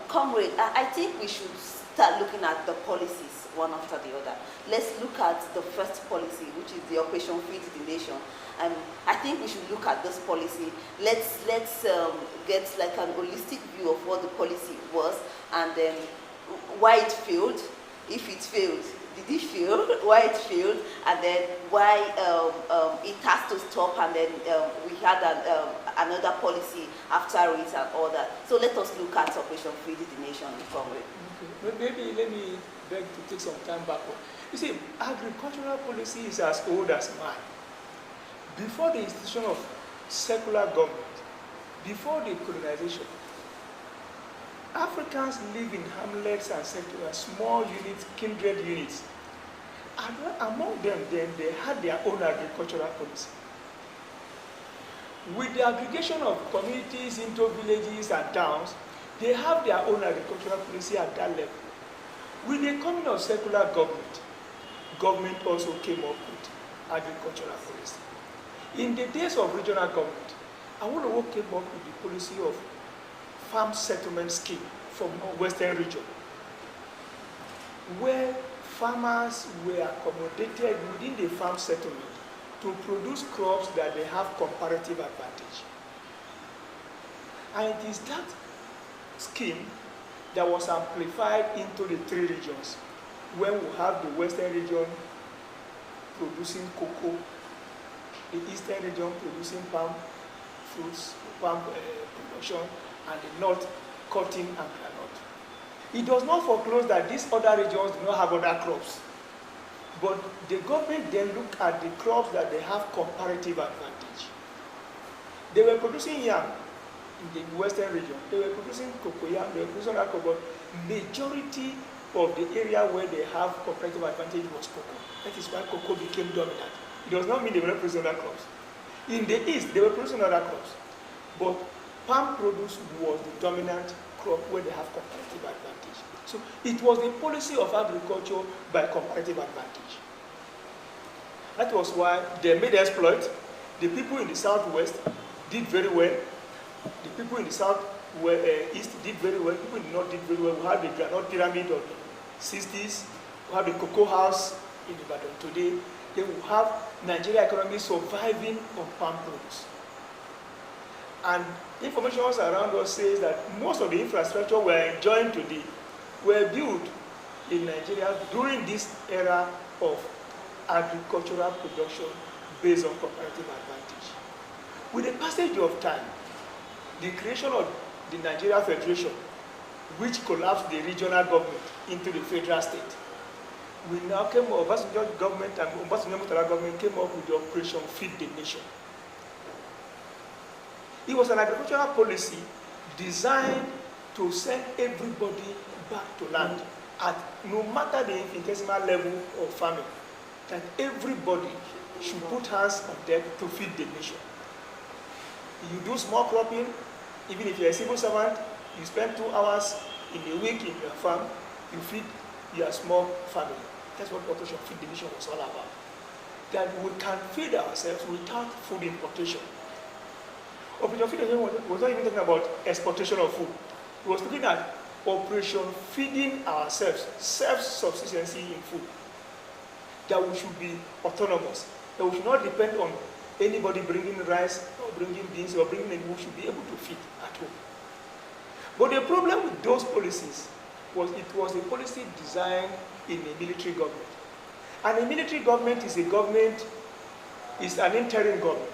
Comrade, I think we should start looking at the policies one after the other. Let's look at the first policy, which is the Operation Feed the Nation. I think we should look at this policy. Let's get like an holistic view of what the policy was and why it failed, if it failed. Did it fail? Why it failed, and then why it has to stop, and then we had another policy after it and all that. So let us look at Operation Feed the Nation, Comrade. Okay. Maybe let me beg to take some time backward. You see, agricultural policy is as old as man. Before the institution of secular government, before the colonization, Africans live in hamlets and secular small units, kindred units. And among them, then, they had their own agricultural policy. With the aggregation of communities into villages and towns, they have their own agricultural policy at that level. With the coming of secular government, government also came up with agricultural policy. In the days of regional government, Awolowo came up with the policy of farm settlement scheme from Western region, where farmers were accommodated within the farm settlement to produce crops that they have comparative advantage. And it is that scheme that was amplified into the three regions, when we have the Western region producing cocoa, the Eastern region producing palm fruits, palm production, and the North cotton and granite. It does not foreclose that these other regions do not have other crops. But the government then look at the crops that they have comparative advantage. They were producing yam in the Western region. They were producing cocoyam, they were producing alcohol, but majority of the area where they have comparative advantage was cocoa. That is why cocoa became dominant. It does not mean they were not producing other crops. In the East, they were producing other crops. But palm produce was the dominant crop where they have comparative advantage. So it was the policy of agriculture by comparative advantage. That was why they made exploit. The people in the Southwest did very well. The people in the Southeast did very well. People in the North did very well. We have the granite pyramid of the 60s. We have the cocoa house in Ibadan today. Then we have Nigeria economy surviving on palm produce. And information around us says that most of the infrastructure we're enjoying today were built in Nigeria during this era of agricultural production based on comparative advantage. With the passage of time, the creation of the Nigeria Federation, which collapsed the regional government into the federal state, we now came up, Obasanjo government and Obasanjo Murtala government came up with the Operation Feed the Nation. It was an agricultural policy designed to send everybody back to land at no matter the infinitesimal level of farming, that everybody should put hands on deck to feed the nation. You do small cropping, even if you're a civil servant, you spend 2 hours in a week in your farm, you feed your small family. That's what Operation Feed the Nation was all about. That we can feed ourselves without food importation. Operation Feed the Nation was not even talking about exportation of food. It was looking at Operation Feeding ourselves, self-sufficiency in food. That we should be autonomous. That we should not depend on anybody bringing rice or bringing beans or bringing anything. We should be able to feed at home. But the problem with those policies was it was a policy designed in a military government. And a military government is an interim government.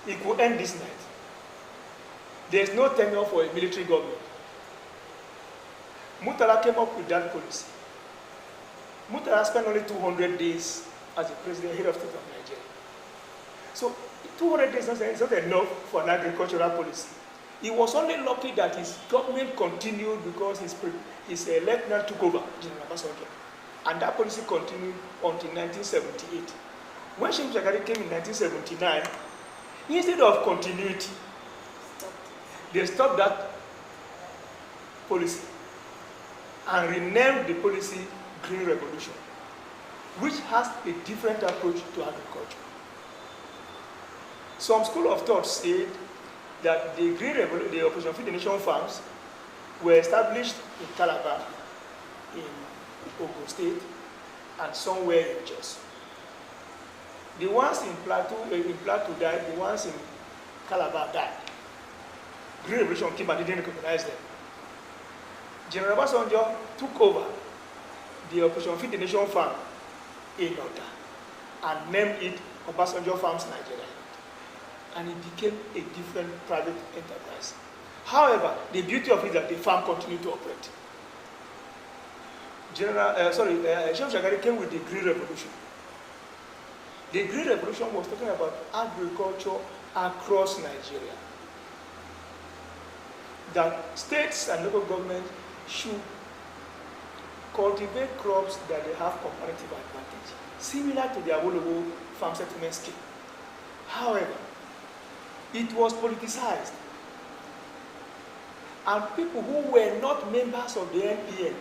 It could end this night. There is no tenure for a military government. Murtala came up with that policy. Murtala spent only 200 days as the president, head of state of Nigeria. So 200 days is not enough for an agricultural policy. He was only lucky that his government continued because his lieutenant took over, General Obasanjo. And that policy continued until 1978. When Sheikh Shagari came in 1979, instead of continuity, they stopped that policy and renamed the policy Green Revolution, which has a different approach to agriculture. Some school of thought said that the Operation Feed the Nation farms were established in Calabar, in Ogun State, and somewhere in Jos. The ones in Plateau died, the ones in Calabar died. Green Revolution came and didn't recognize them. General Obasanjo took over the Operation Feed the Nation Farm in Oda and named it Obasanjo Farms Nigeria. And it became a different private enterprise. However, the beauty of it is that the farm continued to operate. Shehu Shagari came with the Green Revolution. The Green Revolution was talking about agriculture across Nigeria. That states and local governments should cultivate crops that they have comparative advantage, similar to the Awolowo farm settlement scheme. However, it was politicized, and people who were not members of the NPN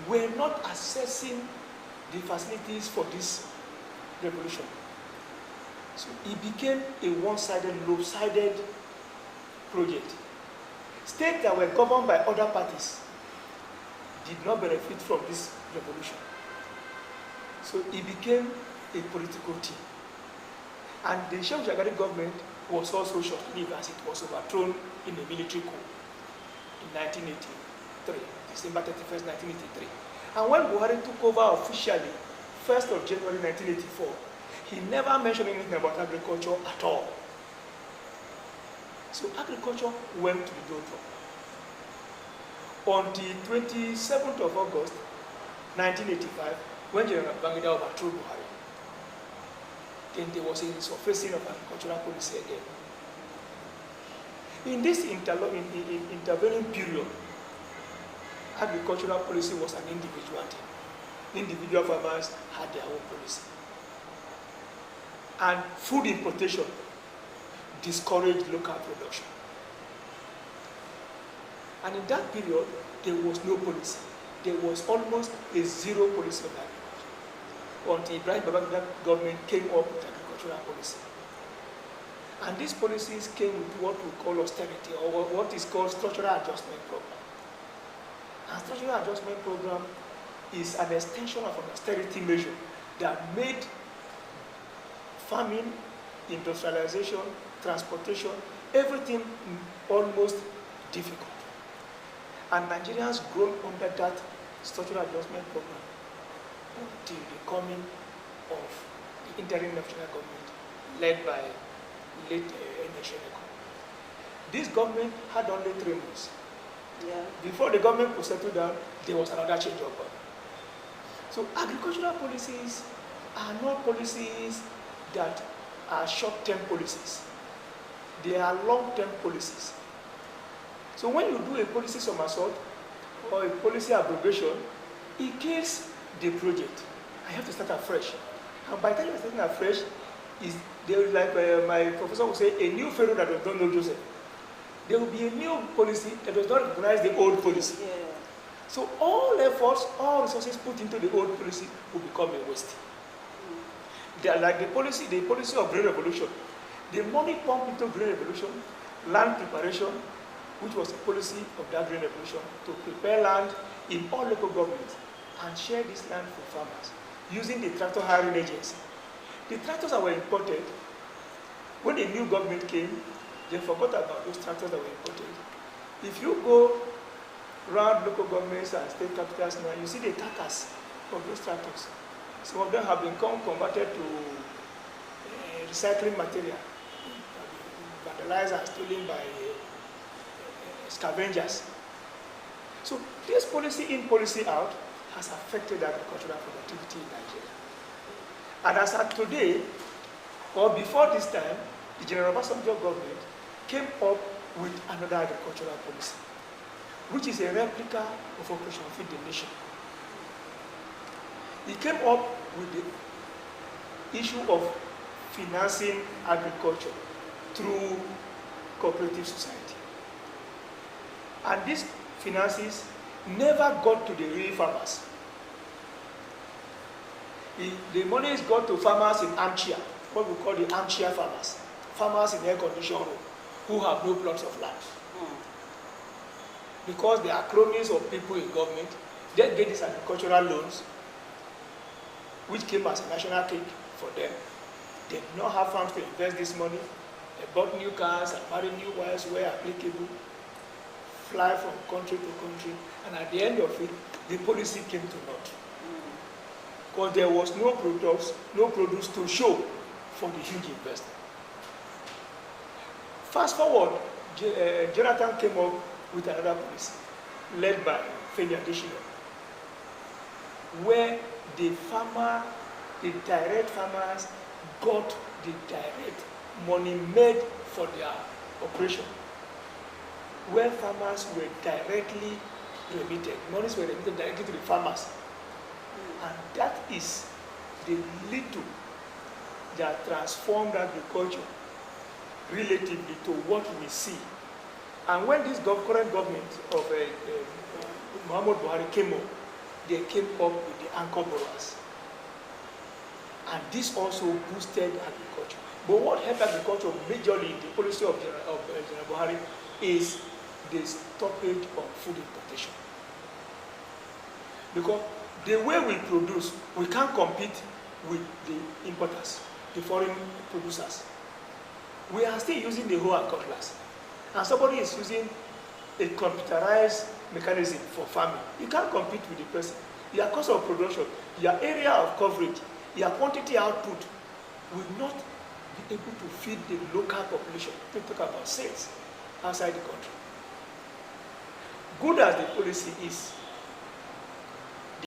were not accessing the facilities for this revolution. So it became a one-sided, lopsided project. States that were governed by other parties did not benefit from this revolution. So it became a political team. And the Shehu Shagari government was also short-lived as it was overthrown in a military coup in 1983, December 31st, 1983. And when Buhari took over officially, 1st of January 1984, he never mentioned anything about agriculture at all. So agriculture went to the doldrum. On the 27th of August, 1985, when General Babangida overthrew Buhari, then there was a resurfacing of agricultural policy again. In this intervening period, agricultural policy was an individual thing. Individual farmers had their own policy. And food importation discouraged local production. And in that period, there was no policy. There was almost a zero policy of agriculture until Ibrahim Babangida government came up with agricultural policy. And these policies came with what we call austerity, or what is called structural adjustment program. And structural adjustment program is an extension of an austerity measure that made farming, industrialization, transportation, everything almost difficult. And Nigerians grown under that structural adjustment program until the coming of the interim national government led by late Enesheneko. This government had only 3 months. Yeah. Before the government could settle down, there was another change of government. So agricultural policies are not policies that are short-term policies. They are long-term policies. So when you do a policy somersault or a policy abrogation, it kills the project. I have to start afresh. And by the time you're starting afresh, there is like my professor would say, a new Pharaoh that does not know Joseph. There will be a new policy that does not recognize the old policy. Yeah. So all efforts, all resources put into the old policy will become a waste. They are like the policy of Green Revolution. The money pumped into Green Revolution, land preparation, which was the policy of that Green Revolution, to prepare land in all local governments and share this land for farmers using the tractor hiring agency. The tractors that were imported, when the new government came, they forgot about those tractors that were imported. If you go around local governments and state capitals now, you see the carcass of those tractors. Some of them have been converted to recycling material, vandalized and stolen by scavengers. So this policy in, policy out has affected agricultural productivity in Nigeria. And as at today, or before this time, the General Obasanjo government came up with another agricultural policy, which is a replica of Operation Feed the Nation. He came up with the issue of financing agriculture through cooperative society. And these finances never got to the real farmers. The money is got to farmers in armchair, what we call the armchair farmers, farmers in air-conditioned room, who have no plots of land. because they are cronies of people in government, they get these agricultural loans, which came as a national cake for them. They did not have funds to invest this money. They bought new cars and married new wives where applicable, fly from country to country, and at the end of it, the policy came to naught. Because there was no produce to show for the huge investment. Fast forward, Jonathan came up with another policy, led by Femi Adesina, where the direct farmers got the direct money made for their operation, where farmers were directly remitted. Monies were remitted directly to the farmers. And that is the little that transformed agriculture relatively to what we see. And when this current government of Muhammad Buhari came up, they came up with the anchor borrowers. And this also boosted agriculture. But what helped agriculture majorly in the policy of General Buhari is the stoppage of food importation. Because the way we produce, we can't compete with the importers, the foreign producers. We are still using the hoe and cutlass. And somebody is using a computerized mechanism for farming. You can't compete with the person. Your cost of production, your area of coverage, your quantity output will not be able to feed the local population. We talk about sales outside the country. Good as the policy is,